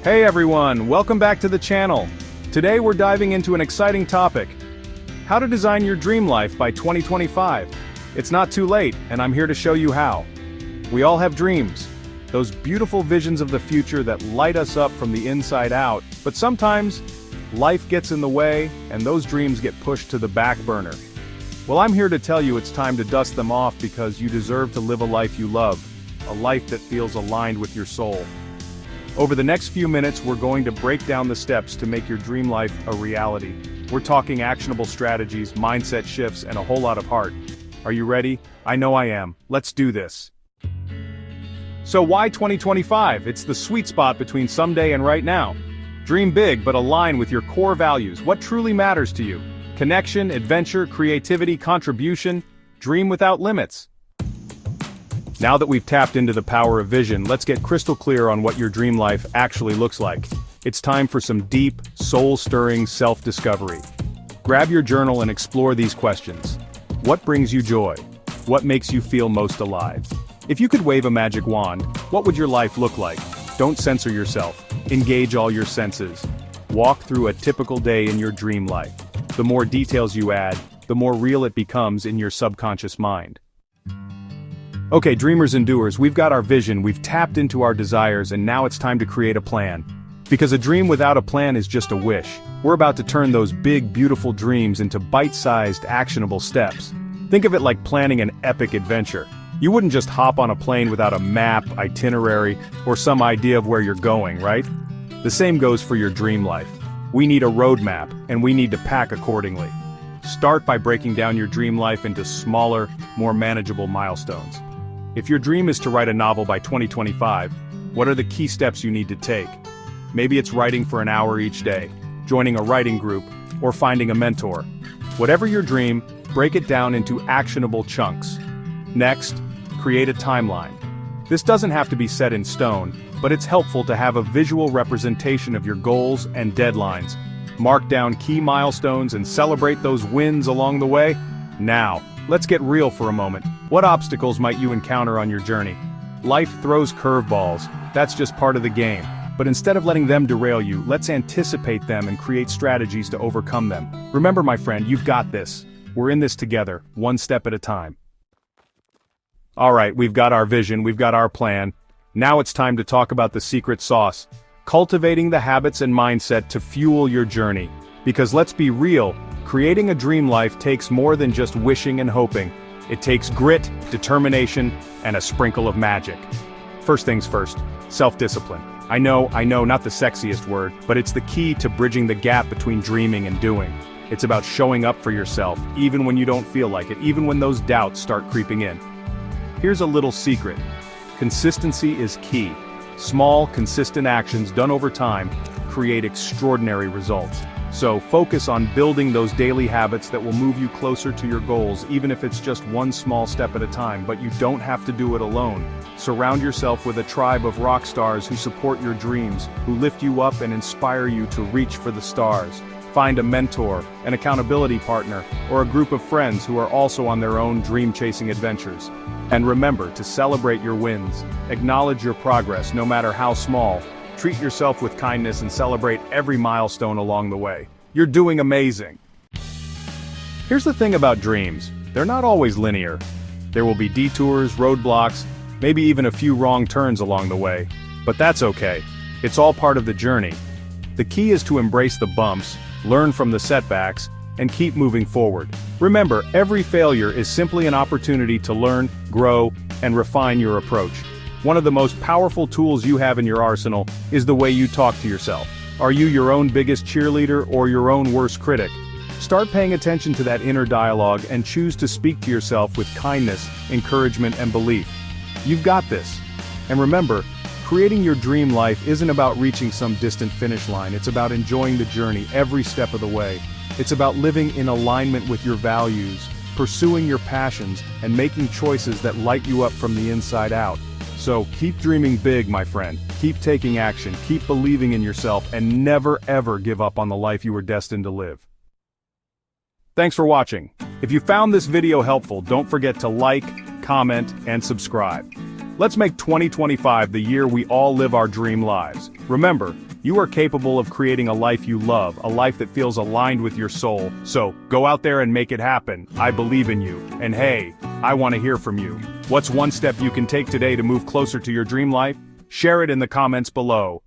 Hey everyone, welcome back to the channel. Today we're diving into an exciting topic. How to design your dream life by 2025. It's not too late, and I'm here to show you how. We all have dreams. Those beautiful visions of the future that light us up from the inside out, but sometimes, life gets in the way, and those dreams get pushed to the back burner. Well, I'm here to tell you it's time to dust them off because you deserve to live a life you love, a life that feels aligned with your soul. Over the next few minutes, we're going to break down the steps to make your dream life a reality. We're talking actionable strategies, mindset shifts, and a whole lot of heart. Are you ready? I know I am. Let's do this. So why 2025? It's the sweet spot between someday and right now. Dream big, but align with your core values. What truly matters to you? Connection, adventure, creativity, contribution. Dream without limits. Now that we've tapped into the power of vision, let's get crystal clear on what your dream life actually looks like. It's time for some deep, soul-stirring self-discovery. Grab your journal and explore these questions. What brings you joy? What makes you feel most alive? If you could wave a magic wand, what would your life look like? Don't censor yourself. Engage all your senses. Walk through a typical day in your dream life. The more details you add, the more real it becomes in your subconscious mind. Okay, dreamers and doers, we've got our vision, we've tapped into our desires, and now it's time to create a plan. Because a dream without a plan is just a wish. We're about to turn those big, beautiful dreams into bite-sized, actionable steps. Think of it like planning an epic adventure. You wouldn't just hop on a plane without a map, itinerary, or some idea of where you're going, right? The same goes for your dream life. We need a roadmap, and we need to pack accordingly. Start by breaking down your dream life into smaller, more manageable milestones. If your dream is to write a novel by 2025, what are the key steps you need to take? Maybe it's writing for an hour each day, joining a writing group, or finding a mentor. Whatever your dream, break it down into actionable chunks. Next, create a timeline. This doesn't have to be set in stone, but it's helpful to have a visual representation of your goals and deadlines. Mark down key milestones and celebrate those wins along the way. Now, let's get real for a moment. What obstacles might you encounter on your journey? Life throws curveballs, that's just part of the game. But instead of letting them derail you, let's anticipate them and create strategies to overcome them. Remember, my friend, you've got this. We're in this together, one step at a time. Alright, we've got our vision, we've got our plan. Now it's time to talk about the secret sauce. Cultivating the habits and mindset to fuel your journey. Because let's be real, creating a dream life takes more than just wishing and hoping. It takes grit, determination, and a sprinkle of magic. First things first, self-discipline. I know, not the sexiest word, but it's the key to bridging the gap between dreaming and doing. It's about showing up for yourself, even when you don't feel like it, even when those doubts start creeping in. Here's a little secret. Consistency is key. Small, consistent actions done over time create extraordinary results. So focus on building those daily habits that will move you closer to your goals, even if it's just one small step at a time, but you don't have to do it alone. Surround yourself with a tribe of rock stars who support your dreams, who lift you up and inspire you to reach for the stars. Find a mentor, an accountability partner, or a group of friends who are also on their own dream-chasing adventures. And remember to celebrate your wins. Acknowledge your progress, no matter how small. Treat yourself with kindness and celebrate every milestone along the way. You're doing amazing. Here's the thing about dreams. They're not always linear. There will be detours, roadblocks, maybe even a few wrong turns along the way. But that's okay. It's all part of the journey. The key is to embrace the bumps, learn from the setbacks, and keep moving forward. Remember, every failure is simply an opportunity to learn, grow, and refine your approach. One of the most powerful tools you have in your arsenal is the way you talk to yourself. Are you your own biggest cheerleader or your own worst critic? Start paying attention to that inner dialogue and choose to speak to yourself with kindness, encouragement, and belief. You've got this. And remember, creating your dream life isn't about reaching some distant finish line. It's about enjoying the journey every step of the way. It's about living in alignment with your values, pursuing your passions, and making choices that light you up from the inside out. So keep dreaming big, my friend. Keep taking action, keep believing in yourself, and never ever give up on the life you were destined to live. Thanks for watching. If you found this video helpful, don't forget to like, comment, and subscribe. Let's make 2025 the year we all live our dream lives. Remember, You are capable of creating a life you love, a life that feels aligned with your soul. So, go out there and make it happen. I believe in you. And hey, I want to hear from you. What's one step you can take today to move closer to your dream life? Share it in the comments below.